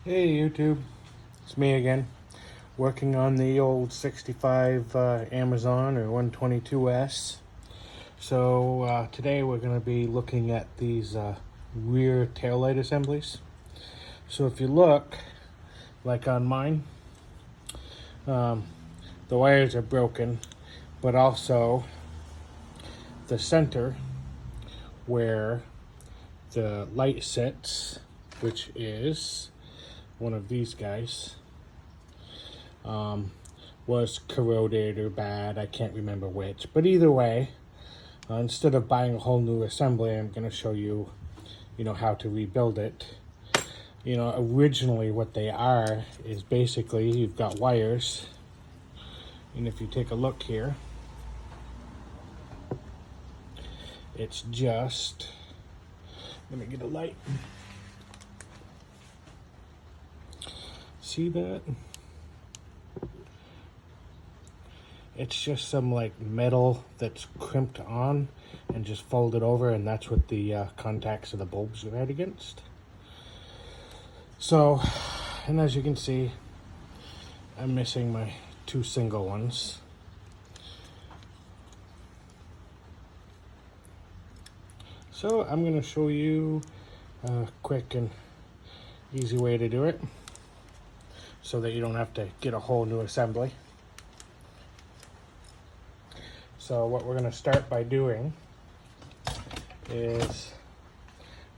Hey YouTube, it's me again, working on the old 65 Amazon or 122S. So today we're going to be looking at these rear taillight assemblies. So if you look, like on mine, the wires are broken, but also the center where the light sits, which is one of these guys, was corroded or bad. I can't remember which, but either way, instead of buying a whole new assembly, I'm going to show you, how to rebuild it. Originally what they are is basically you've got wires, and if you take a look here, it's just, let me get a light. See that? It's just some like metal that's crimped on and just folded over, and that's what the contacts of the bulbs are right against. So, and as you can see, I'm missing my two single ones. So I'm going to show you a quick and easy way to do it, so that you don't have to get a whole new assembly. So what we're going to start by doing is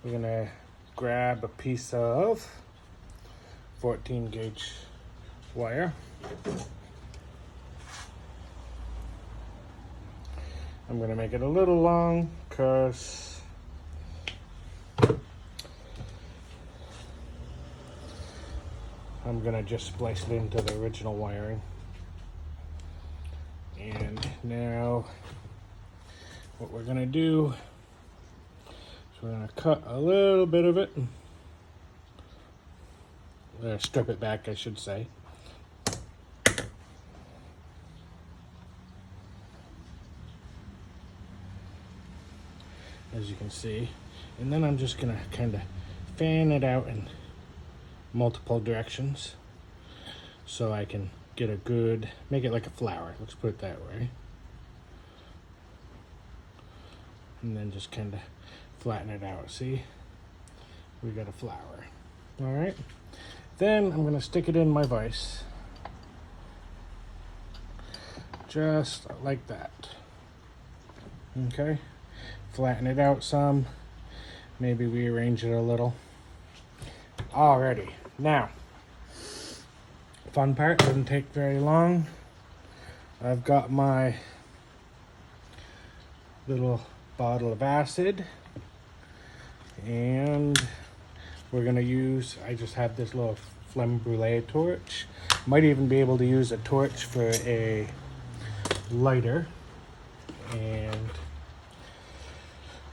we're going to grab a piece of 14 gauge wire. I'm going to make it a little long because I'm going to just splice it into the original wiring. And now what we're going to do is we're going to cut a little bit of it, or strip it back, I should say. As you can see. And then I'm just going to kind of fan it out in multiple directions so I can get a good, make it like a flower, let's put it that way. And then just kind of flatten it out. See, we got a flower. All right, then I'm going to stick it in my vise just like that. Okay, flatten it out some, maybe rearrange it a little. Alrighty, now fun part, doesn't take very long. I've got my little bottle of acid, and we're gonna use, I just have this little flame brulee torch. Might even be able to use a torch for a lighter. And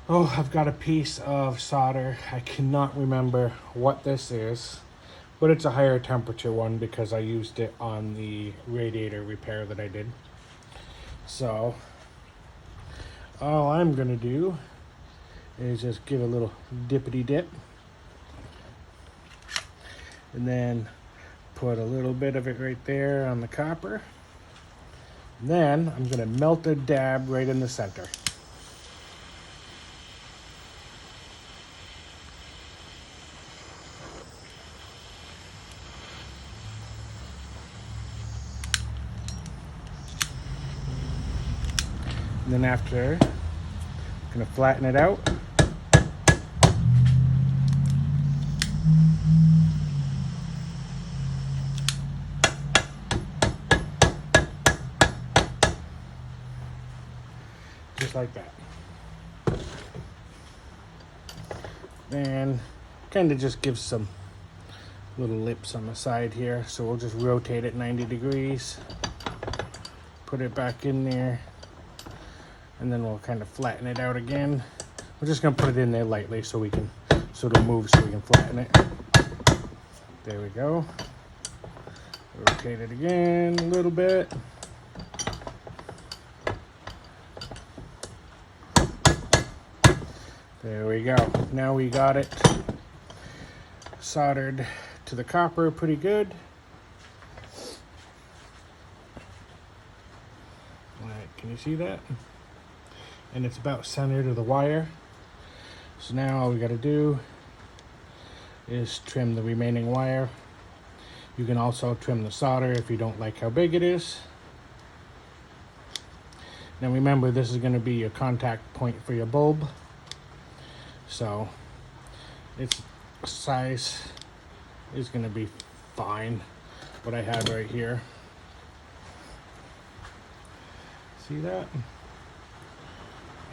I've got a piece of solder. I cannot remember what this is, but it's a higher temperature one because I used it on the radiator repair that I did. So all I'm gonna do is just give a little dippity dip, and then put a little bit of it right there on the copper. Then I'm gonna melt a dab right in the center. And then after, I'm gonna flatten it out. Just like that. And kind of just gives some little lips on the side here. So we'll just rotate it 90 degrees, put it back in there, and then we'll kind of flatten it out again. We're just gonna put it in there lightly so we can, so it'll move so we can flatten it. There we go. Rotate it again a little bit. There we go. Now we got it soldered to the copper pretty good. Alright, can you see that? And it's about centered to the wire. So now all we got to do is trim the remaining wire. You can also trim the solder if you don't like how big it is. Now remember, this is going to be your contact point for your bulb. So its size is going to be fine. What I have right here. See that?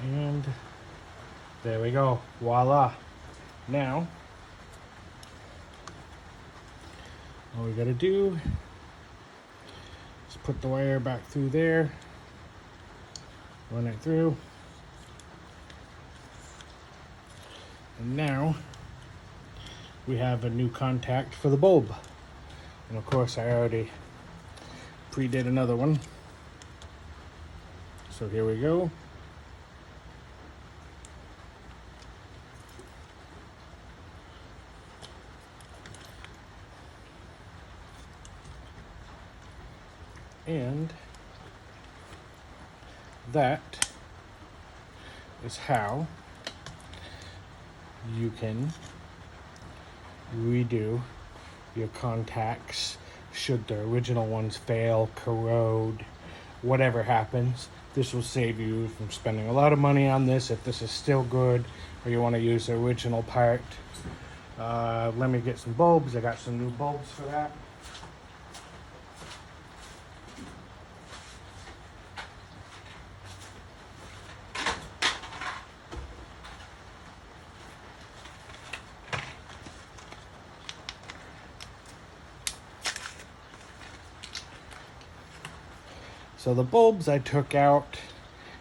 And there we go. Voila. Now, all we got to do is put the wire back through there. Run it through. And now we have a new contact for the bulb. And of course I already pre-did another one. So here we go. And that is how you can redo your contacts should the original ones fail, corrode, whatever happens. This will save you from spending a lot of money on this if this is still good or you want to use the original part. Let me get some bulbs. I got some new bulbs for that. So the bulbs I took out,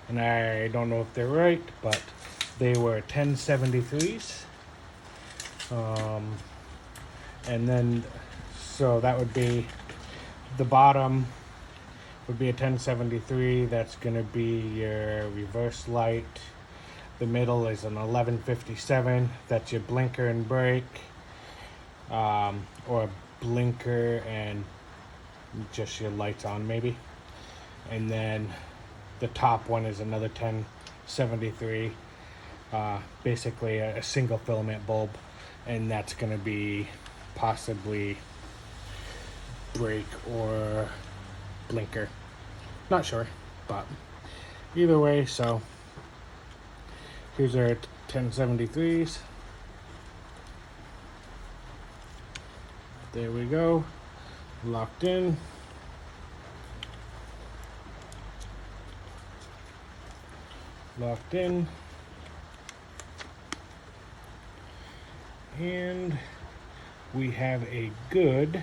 and I don't know if they're right, but they were 1073s. And then, so that would be, the bottom would be a 1073. That's going to be your reverse light. The middle is an 1157. That's your blinker and brake. Or blinker and just your lights on maybe. And then the top one is another 1073, basically a single filament bulb, and that's going to be possibly brake or blinker. Not sure, but either way, so here's our 1073s. There we go, locked in. Locked in, and we have a good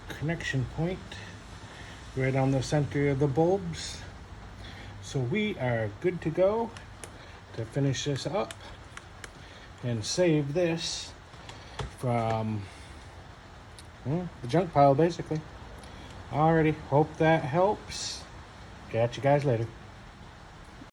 connection point right on the center of the bulbs, so we are good to go to finish this up and save this from the junk pile basically. Alrighty, hope that helps. Catch you guys later.